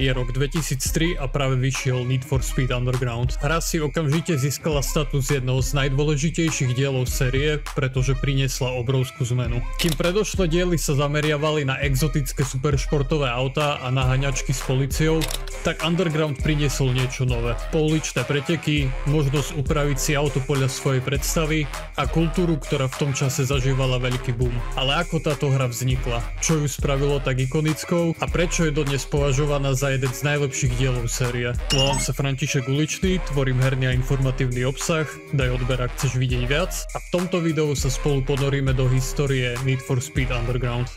Je rok 2003 a práve vyšiel Need for Speed Underground. Hra si okamžite získala status jedného z najdôležitejších dielov série, pretože priniesla obrovskú zmenu. Kým predošlé diely sa zameriavali na exotické superšportové autá a naháňačky s políciou, tak Underground priniesol niečo nové. Pouličné preteky, možnosť upraviť si auto podľa svojej predstavy a kultúru, ktorá v tom čase zažívala veľký boom. Ale ako táto hra vznikla? Čo ju spravilo tak ikonickou a prečo je dodnes považovaná za jeden z najlepších dielov série? Volám sa František Uličný, tvorím herný a informatívny obsah, daj odber, ak chceš vidieť viac, a v tomto videu sa spolu ponoríme do histórie Need for Speed Underground.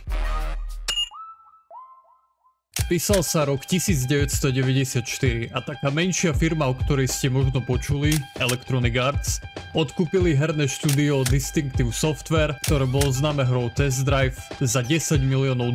Písal sa rok 1994 a taká menšia firma, o ktorej ste možno počuli, Electronic Arts, odkúpili herné štúdio Distinctive Software, ktoré bolo známe hrou Test Drive, za $10 miliónov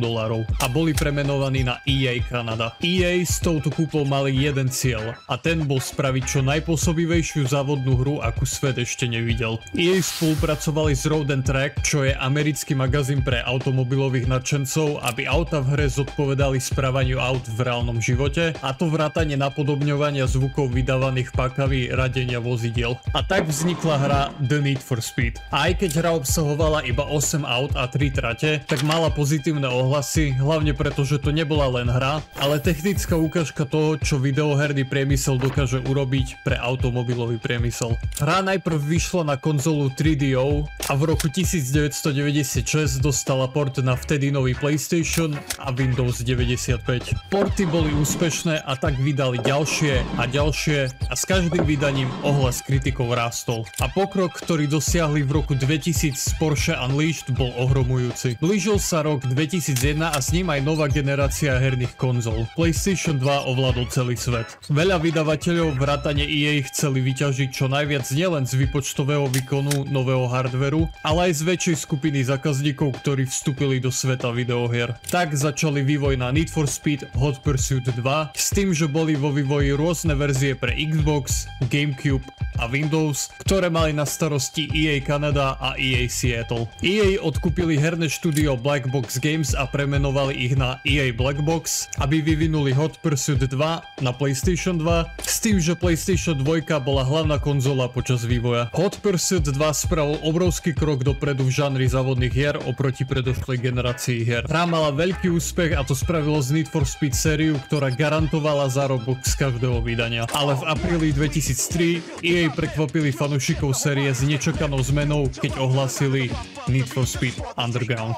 a boli premenovaní na EA Canada. EA s touto kúpou mali jeden cieľ a ten bol spraviť čo najpôsobivejšiu závodnú hru, akú svet ešte nevidel. EA spolupracovali s Road & Track, čo je americký magazín pre automobilových nadšencov, aby auta v hre zodpovedali správaniu aut v reálnom živote, a to vrátane napodobňovania zvukov vydávaných pákavy radenia vozidiel. A tak vznikla hra The Need for Speed. A aj keď hra obsahovala iba 8 aut a 3 trate, tak mala pozitívne ohlasy, hlavne preto, že to nebola len hra, ale technická ukážka toho, čo videoherný priemysel dokáže urobiť pre automobilový priemysel. Hra najprv vyšla na konzolu 3DO a v roku 1996 dostala port na vtedy nový PlayStation a Windows 95. Porty boli úspešné a tak vydali ďalšie a ďalšie a s každým vydaním ohlas kritikov rástol. A pokrok, ktorý dosiahli v roku 2000 z Porsche Unleashed, bol ohromujúci. Blížil sa rok 2001 a s ním aj nová generácia herných konzol. PlayStation 2 ovládol celý svet. Veľa vydavateľov vrátane EA chceli vyťažiť čo najviac nielen z výpočtového výkonu nového hardveru, ale aj z väčšej skupiny zákazníkov, ktorí vstúpili do sveta videohier. Tak začali vývoj na Need for Speed Hot Pursuit 2 s tým, že boli vo vývoji rôzne verzie pre Xbox, GameCube a Windows, ktoré mali na starosti EA Canada a EA Seattle. EA odkúpili herné štúdio Black Box Games a premenovali ich na EA Black Box, aby vyvinuli Hot Pursuit 2 na PlayStation 2 s tým, že PlayStation 2 bola hlavná konzola počas vývoja. Hot Pursuit 2 spravil obrovský krok dopredu v žánri závodných hier oproti predošlej generácii hier. Hra mala veľký úspech a to spravilo z Need for Speed sériu, ktorá garantovala zárobok z každého vydania. Ale v apríli 2003 EA prekvapili fanúšikov série s nečakanou zmenou, keď ohlásili Need for Speed Underground.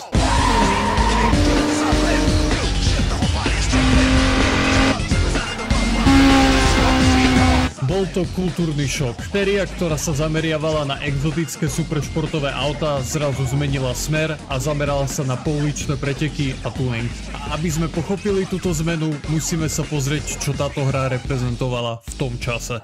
Bol to kultúrny šok. Séria, ktorá sa zameriavala na exotické superšportové autá, zrazu zmenila smer a zamerala sa na pouličné preteky a tuning. A aby sme pochopili túto zmenu, musíme sa pozrieť, čo táto hra reprezentovala v tom čase.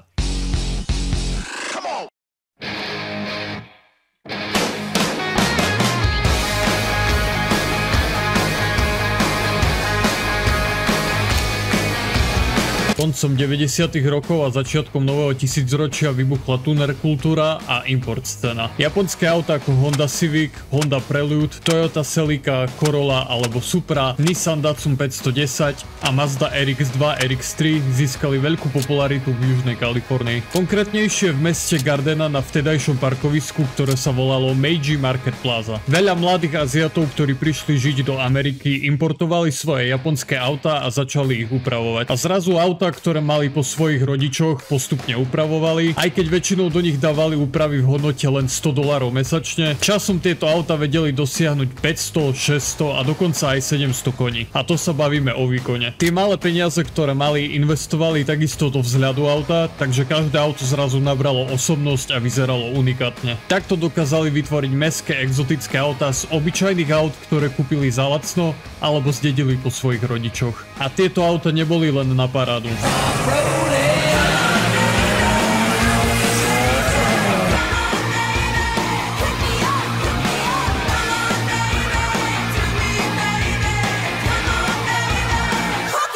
Koncom 90. rokov a začiatkom nového tisícročia vybuchla tuner kultúra a import scéna. Japonské autá ako Honda Civic, Honda Prelude, Toyota Celica, Corolla alebo Supra, Nissan Datsun 510 a Mazda RX-2, RX-3 získali veľkú popularitu v Južnej Kalifornii. Konkrétnejšie v meste Gardena na vtedajšom parkovisku, ktoré sa volalo Meiji Market Plaza. Veľa mladých Aziatov, ktorí prišli žiť do Ameriky, importovali svoje japonské autá a začali ich upravovať. A zrazu autá, ktoré mali po svojich rodičoch, postupne upravovali, aj keď väčšinou do nich dávali úpravy v hodnote len $100 mesačne. Časom tieto auta vedeli dosiahnuť 500, 600 a dokonca aj 700 koní. A to sa bavíme o výkone. Tie malé peniaze, ktoré mali, investovali takisto do vzhľadu auta, takže každé auto zrazu nabralo osobnosť a vyzeralo unikátne. Takto dokázali vytvoriť mestské exotické autá z obyčajných aut, ktoré kúpili za lacno alebo zdedili po svojich rodičoch. A tieto auta neboli len na parádu. Hook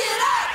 it up.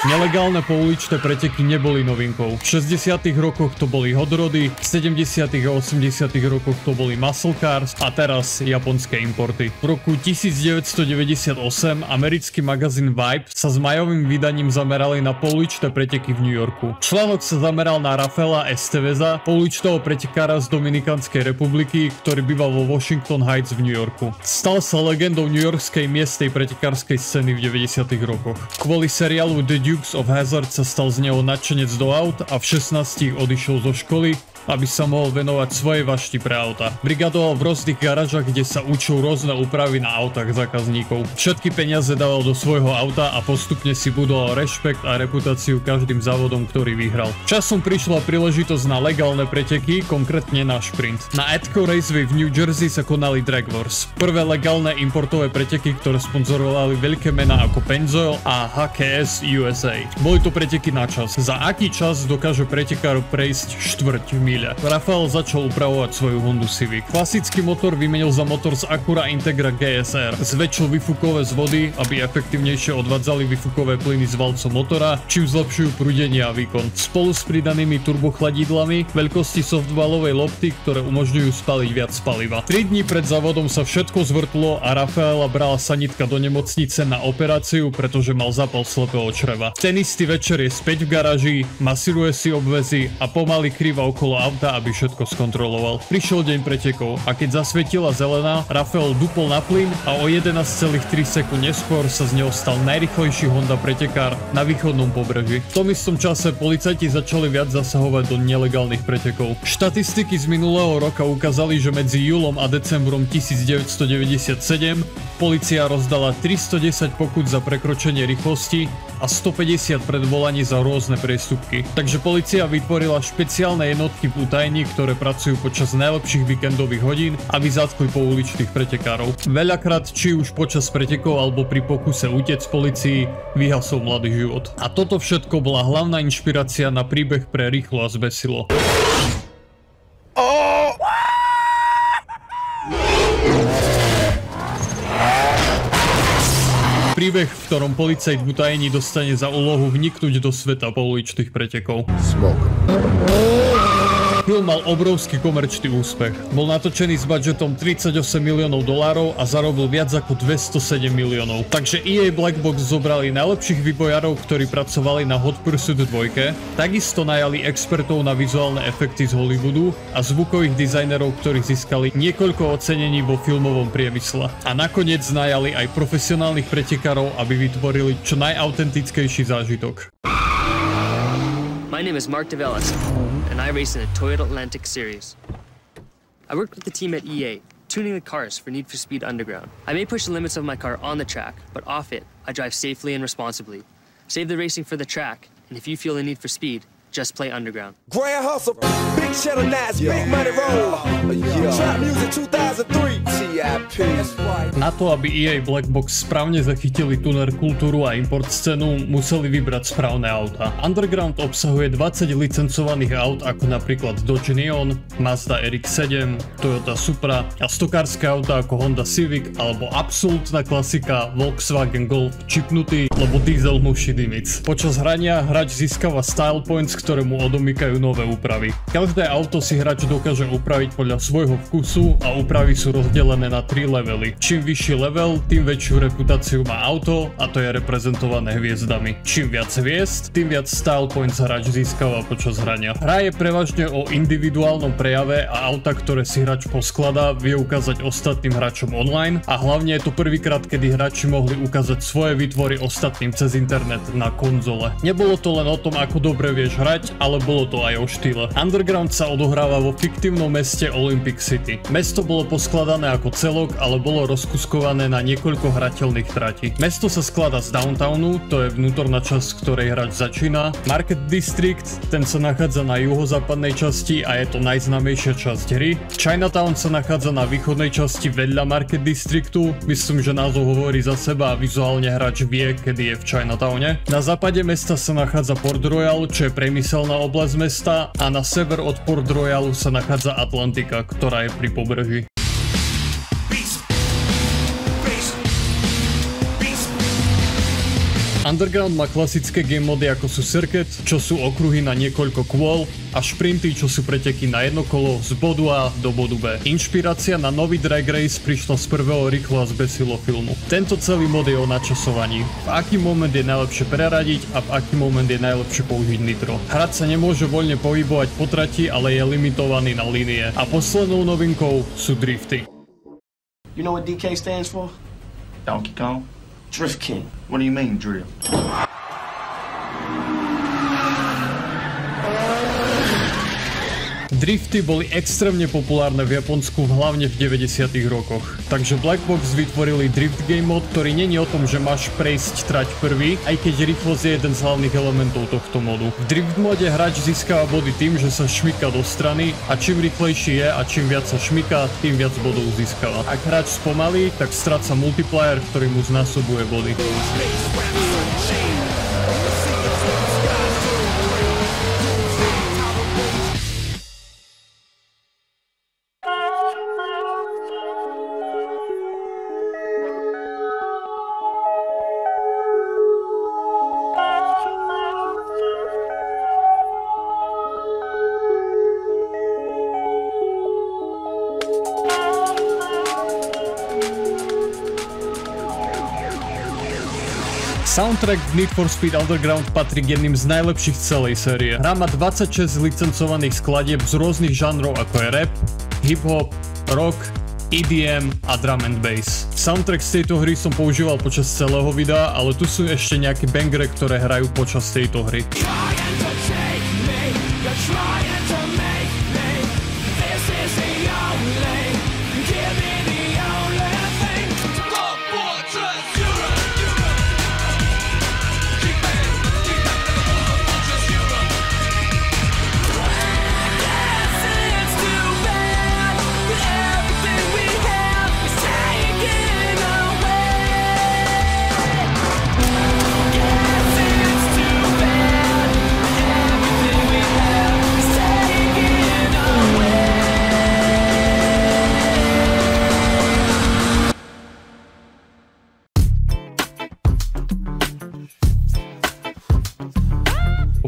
Nelegálne pouličné preteky neboli novinkou. V 60. rokoch to boli hot rody, v 70. a 80. rokoch to boli muscle cars a teraz japonské importy. V roku 1998 americký magazín Vibe sa s majovým vydaním zamerali na pouličné preteky v New Yorku. Článok sa zameral na Rafaela Esteveza, pouličného pretekára z Dominikánskej republiky, ktorý býval vo Washington Heights v New Yorku. Stal sa legendou newyorskej miestnej pretekárskej scény v 90. rokoch. Kvôli seriálu The Dukes of Hazzard sa stal z neho nadšenec do aut a v 16 odišiel zo školy, aby sa mohol venovať svojej vašti pre auta. Brigadoval v rôznych garážach, kde sa učil rôzne úpravy na autách zákazníkov. Všetky peniaze dával do svojho auta a postupne si budoval rešpekt a reputáciu každým závodom, ktorý vyhral. Časom prišla príležitosť na legálne preteky, konkrétne na šprint. Na Atco Raceway v New Jersey sa konali Drag Wars. Prvé legálne importové preteky, ktoré sponzorovali veľké mená ako Pennzoil a HKS USA. Boli to preteky na čas. Za aký čas dokáže pretekár prejsť štvrť míľa? Rafael začal upravovať svoju Hondu Civic. Klasický motor vymenil za motor z Acura Integra GSR. Zväčšil výfukové zvody, aby efektívnejšie odvádzali výfukové plyny z valcov motora, čím zlepšujú prúdenie a výkon. Spolu s pridanými turbochladidlami veľkosti softballovej lopty, ktoré umožňujú spaliť viac paliva. 3 dní pred závodom sa všetko zvrtlo a Rafaela brala sanitka do nemocnice na operáciu, pretože mal zápal slepého čreva. Ten istý večer je späť v garáži, masíruje si obväzy a pomaly krýva okolo auta, aby všetko skontroloval. Prišiel deň pretekov a keď zasvietila zelená, Rafael dupol na plyn a o 11,3 sekúnd neskôr sa z neho stal najrýchlejší Honda pretekár na východnom pobreží. V tom istom čase policajti začali viac zasahovať do nelegálnych pretekov. Štatistiky z minulého roka ukázali, že medzi júlom a decembrom 1997 polícia rozdala 310 pokút za prekročenie rýchlosti a 150 predvolaní za rôzne priestupky. Takže polícia vytvorila špeciálne jednotky v utajení, ktoré pracujú počas najlepších víkendových hodín, aby zatkli pouličných pretekárov. Veľakrát, či už počas pretekov alebo pri pokuse utiec policii, vyhasol mladý život. A toto všetko bola hlavná inšpirácia na príbeh pre Rýchlo a zbesilo. Príbeh, v ktorom policajt v utajení dostane za úlohu vniknúť do sveta pouličných pretekov. Film mal obrovský komerčný úspech. Bol natočený s budžetom $38 miliónov a zarobil viac ako 207 miliónov. Takže EA Black Box zobrali najlepších vývojárov, ktorí pracovali na Hot Pursuit 2, takisto najali expertov na vizuálne efekty z Hollywoodu a zvukových dizajnerov, ktorí získali niekoľko ocenení vo filmovom priemysle. A nakoniec najali aj profesionálnych pretekárov, aby vytvorili čo najautentickejší zážitok. My name is Mark DeVellis, and I race in the Toyota Atlantic Series. I worked with the team at EA, tuning the cars for Need for Speed Underground. I may push the limits of my car on the track, but off it, I drive safely and responsibly. Save the racing for the track, and if you feel the need for speed, just play Underground. Grand Hustle, Big Cheddar Nights, Big Money Roll, Trap Music 2003, TIP. Na to, aby EA Black Box správne zachytili tuner kultúru a import scénu, museli vybrať správne auta. Underground obsahuje 20 licencovaných aut, ako napríklad Dodge Neon, Mazda RX-7, Toyota Supra a stokárske auta ako Honda Civic alebo absolútna klasika Volkswagen Golf čipnutý, lebo diesel muší dymic. Počas hrania hráč získava style points, ktoré mu odomýkajú nové úpravy. Každé auto si hráč dokáže upraviť podľa svojho vkusu a úpravy sú rozdelené na 3 levely. Čím vyšší level, tým väčšiu reputáciu má auto a to je reprezentované hviezdami. Čím viac hviezd, tým viac style points hráč získava počas hrania. Hra je prevažne o individuálnom prejave a auta, ktoré si hráč poskladá, vie ukázať ostatným hráčom online a hlavne je to prvýkrát, kedy hráči mohli ukázať svoje výtvory ostatným cez internet na konzole. Nebolo to len o tom, ako dobre vieš hrať, ale bolo to aj o štýle. Underground sa odohráva vo fiktívnom meste Olympic City. Mesto bolo poskladané ako celok, ale bolo rozkuskované na niekoľko hrateľných tratí. Mesto sa skladá z downtownu, to je vnútorná časť, z ktorej hráč začína. Market District, ten sa nachádza na juhozápadnej časti a je to najznámejšia časť hry. Chinatown sa nachádza na východnej časti vedľa Market Districtu. Myslím, že názov hovorí za seba a vizuálne hráč vie, kedy je v Chinatowne. Na západe mesta sa nachádza Port Royal, čo je priemyselná oblasť mesta, a na sever od Port Royalu sa nachádza Atlantika, ktorá je pri pobreží. Underground má klasické game mody ako sú circuit, čo sú okruhy na niekoľko kôl, a šprinty, čo sú preteky na jedno kolo z bodu A do bodu B. Inšpirácia na nový Drag Race prišla z prvého rýchlo a zbesilo filmu. Tento celý mod je o načasovaní. V aký moment je najlepšie preradiť a v aký moment je najlepšie použiť nitro. Hráč sa nemôže voľne pohybovať po trati, ale je limitovaný na línie. A poslednou novinkou sú drifty. You know what DK stands for? Donkey Kong? Drift King. What do you mean, drift? Drifty boli extrémne populárne v Japonsku hlavne v 90. rokoch. Takže Blackbox vytvorili drift game mod, ktorý není o tom, že máš prejsť trať prvý, aj keď rýchlosť je jeden z hlavných elementov tohto modu. V drift mode hráč získava body tým, že sa šmyka do strany a čím rýchlejší je a čím viac sa šmyka, tým viac bodov získava. Ak hráč spomalí, tak stráca multiplier, ktorý mu znásobuje body. Soundtrack Need for Speed Underground patrí k jedným z najlepších z celej série. Hra má 26 licencovaných skladieb z rôznych žánrov ako je rap, hip-hop, rock, EDM a drum and bass. Soundtrack z tejto hry som používal počas celého videa, ale tu sú ešte nejaké bangere, ktoré hrajú počas tejto hry.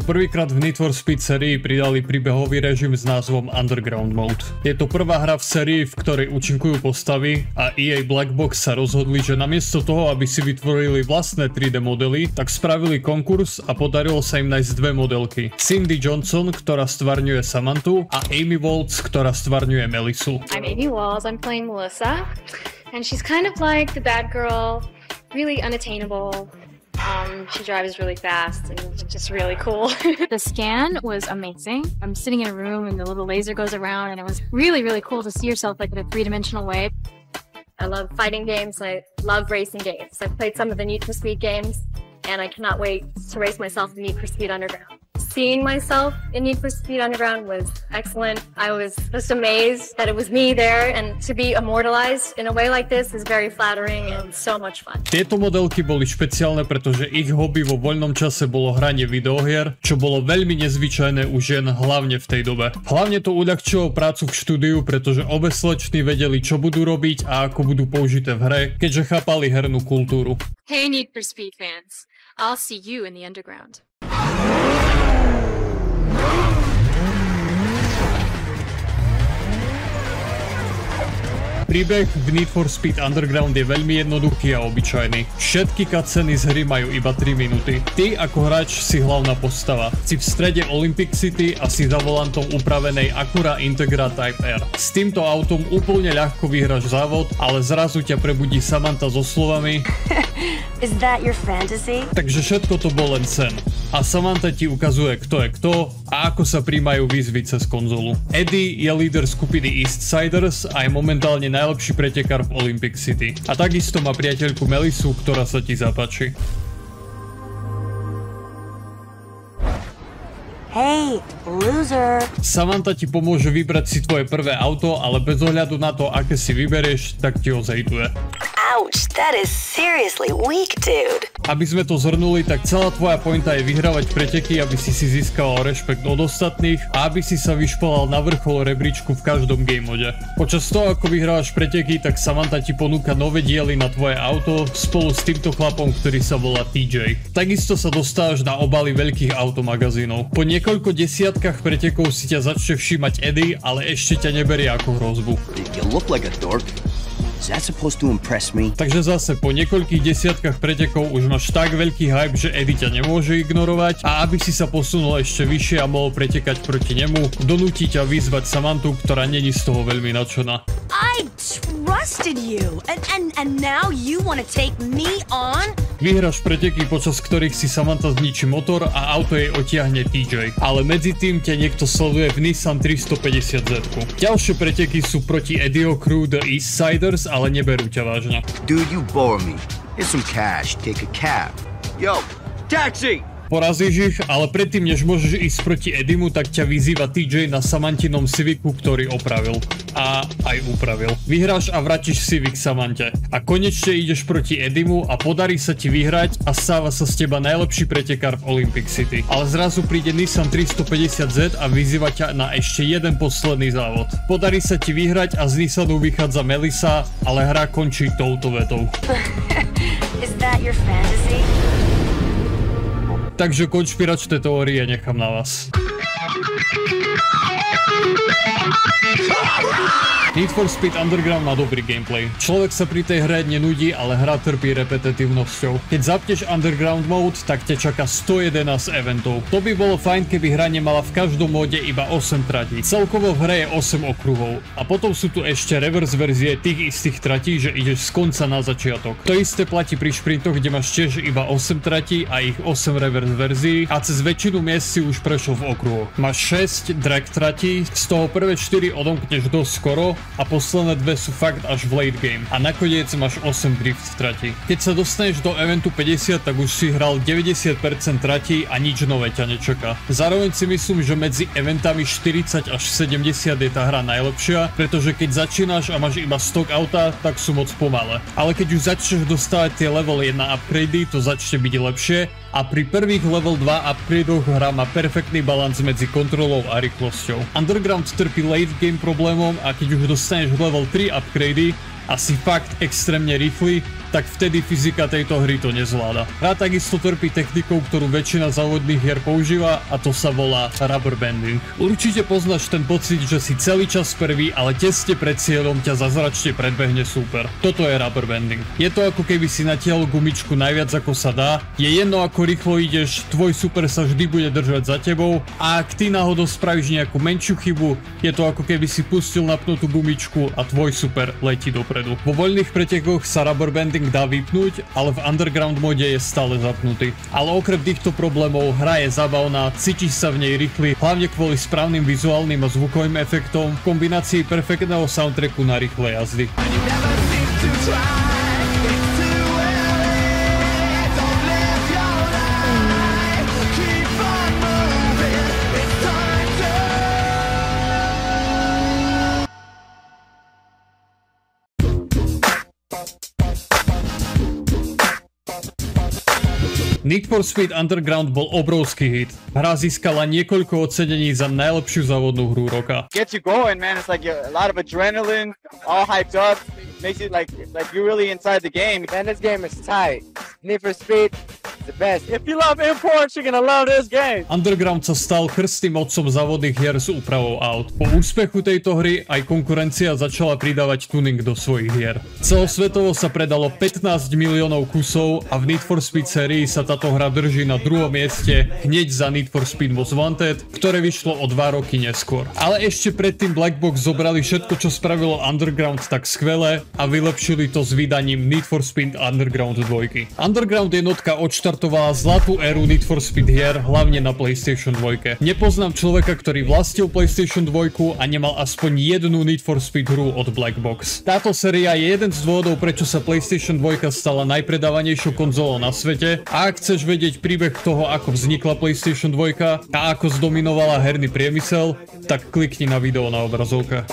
Prvýkrát v Need for Speed sérii pridali príbehový režim s názvom Underground Mode. Je to prvá hra v sérii, v ktorej účinkujú postavy a EA Blackbox sa rozhodli, že namiesto toho, aby si vytvorili vlastné 3D modely, tak spravili konkurs a podarilo sa im nájsť dve modelky. Cindy Johnson, ktorá stvárňuje Samanthu, a Amy Waltz, ktorá stvárňuje Melissu. I'm Amy Waltz, I'm playing Melissa, and she's kind of like the bad girl, really unattainable. She drives really fast and it's just really cool. The scan was amazing. I'm sitting in a room and the little laser goes around and it was really, really cool to see yourself like in a three-dimensional way. I love fighting games. I love racing games. I've played some of the Need for Speed games and I cannot wait to race myself in Need for Speed Underground. Seeing myself in Need for Speed Underground was excellent. I was just amazed that it was me there, and to be immortalized in a way like this is very flattering and so much fun. Tieto modelky boli špeciálne, pretože ich hobby vo voľnom čase bolo hranie videohier, čo bolo veľmi nezvyčajné u žien hlavne v tej dobe. Hlavne to uľahčilo prácu v štúdiu, pretože obe slečny vedeli, čo budú robiť a ako budú použité v hre, keďže chápali hernú kultúru. Hey Need for Speed fans, I'll see you in the underground. Príbeh v Need for Speed Underground je veľmi jednoduchý a obyčajný. Všetky cutscény z hry majú iba 3 minúty. Ty ako hráč si hlavná postava. Si v strede Olympic City a si za volantom upravenej Acura Integra Type R. S týmto autom úplne ľahko vyhráš závod, ale zrazu ťa prebudí Samantha so slovami Is that your fantasy? Takže všetko to bol len sen. A Samantha ti ukazuje, kto je kto a ako sa príjmajú výzvy cez konzolu. Eddie je líder skupiny Eastsiders a je momentálne najlepší pretekár v Olympic City. A takisto má priateľku Melissu, ktorá sa ti zapáči. Hey, loser. Samantha ti pomôže vybrať si tvoje prvé auto, ale bez ohľadu na to, aké si vyberieš, tak ti ho zhejtuje. Ouch, that is seriously weak, dude. Aby sme to zhrnuli, tak celá tvoja pointa je vyhrávať preteky, aby si získal rešpekt od ostatných a aby si sa vyšplhal na vrchol rebríčku v každom game mode. Počas toho, ako vyhrávaš preteky, tak Samantha ti ponúka nové diely na tvoje auto spolu s týmto chlapom, ktorý sa volá TJ. Takisto sa dostávaš na obaly veľkých automagazínov. Po niekoľko desiatkách pretekov si ťa začne všímať Eddie, ale ešte ťa neberie ako hrozbu. You look like a dork. Is that supposed to impress me? Takže zase po niekoľkých desiatkách pretekov už máš tak veľký hype, že Eddie ťa nemôže ignorovať a aby si sa posunul ešte vyššie a mohol pretekať proti nemu, donúti ťa vyzvať Samanthu, ktorá není z toho veľmi nadšená. I trusted you, and now you want to take me on? Vyhráš preteky, počas ktorých si Samantha zničí motor a auto jej otiahne TJ, ale medzi tým ťa niekto sleduje v Nissan 350Z. Ďalšie preteky sú proti Eddieho crew The Eastsiders, ale neberú ťa vážne. Dude, you bore me. Here's some cash. Take a cab. Yo, taxi! Porazíš ich, ale predtým, než môžeš ísť proti Eddiemu, tak ťa vyzýva TJ na Samantinom Civicu, ktorý opravil. A aj upravil. Vyhráš a vrátiš Civic Samanthe. A konečne ideš proti Eddiemu a podarí sa ti vyhrať a stáva sa z teba najlepší pretekár v Olympic City. Ale zrazu príde Nissan 350Z a vyzýva ťa na ešte jeden posledný závod. Podarí sa ti vyhrať a z Nissanu vychádza Melissa, ale hra končí touto vetou. Is that your fantasy? Takže konšpiračné teórie nechám na vás. Need for Speed Underground má dobrý gameplay. Človek sa pri tej hre nenudí, ale hra trpí repetitívnosťou. Keď zapneš Underground mode, tak ťa čaká 111 eventov. To by bolo fajn, keby hra nemala v každom móde iba 8 tratí. Celkovo v hre je 8 okruhov. A potom sú tu ešte reverse verzie tých istých tratí, že ideš z konca na začiatok. To isté platí pri šprintoch, kde máš tiež iba 8 tratí a ich 8 reverse verzií a cez väčšinu miest si už prešiel v okruhoch. Máš 6 drag tratí, z toho prvé 4 odomkneš dosť skoro a posledné dve sú fakt až v late game. A nakoniec máš 8 drift tratí. Keď sa dostaneš do eventu 50, tak už si hral 90% tratí a nič nové ťa nečaká. Zároveň si myslím, že medzi eventami 40 až 70 je tá hra najlepšia, pretože keď začínaš a máš iba stock auta, tak sú moc pomalé. Ale keď už začneš dostávať tie level 1 upgradey, to začne byť lepšie a pri prvých level 2 upgradoch hra má perfektný balans medzi kontrolou a rýchlosťou. Underground trpí late game problémom a keď už dostaneš level 3 upgrady a si fakt extrémne rýchly, tak vtedy fyzika tejto hry to nezvláda. Hra takisto trpí technikou, ktorú väčšina závodných hier používa a to sa volá rubber banding. Určite poznáš ten pocit, že si celý čas prvý, ale tesne pred cieľom ťa zázračne predbehne súper. Toto je rubber banding. Je to ako keby si natiahol gumičku najviac ako sa dá, je jedno ako rýchlo ideš, tvoj super sa vždy bude držať za tebou a ak ty náhodou spravíš nejakú menšiu chybu, je to ako keby si pustil napnutú gumičku a tvoj super letí dopredu. Vo voľných pretekoch sa rubber banding dá vypnúť, ale v underground mode je stále zapnutý. Ale okrem týchto problémov hra je zabavná, cítiš sa v nej rýchly, hlavne kvôli správnym vizuálnym a zvukovým efektom v kombinácii perfektného soundtracku na rýchle jazdy. Need for Speed Underground bol obrovský hit. Hra získala niekoľko ocenení za najlepšiu závodnú hru roka. Gets you going, man. It's like a lot of adrenaline, all hyped up. Makes it like you're really inside the game. Man, this game is tight. Need for Speed is the best. If you love imports, you're gonna love this game. Underground sa stal krstným otcom závodných hier s úpravou aut. Po úspechu tejto hry aj konkurencia začala pridávať tuning do svojich hier. Celosvetovo sa predalo 15 miliónov kusov a v Need for Speed sérii sa táto hra drží na druhom mieste hneď za Need for Speed Most Wanted, ktoré vyšlo o 2 roky neskôr. Ale ešte predtým Black Box zobrali všetko, čo spravilo Underground tak skvelé a vylepšili to s vydaním Need for Speed Underground 2. Underground jednotka odštartovala zlatú éru Need for Speed hier, hlavne na PlayStation 2. Nepoznám človeka, ktorý vlastnil PlayStation 2 a nemal aspoň jednu Need for Speed hru od Black Box. Táto séria je jeden z dôvodov, prečo sa PlayStation 2 stala najpredávanejšou konzolou na svete a ak chceš vedieť príbeh toho, ako vznikla PlayStation 2 a ako zdominovala herný priemysel, tak klikni na video na obrazovkách.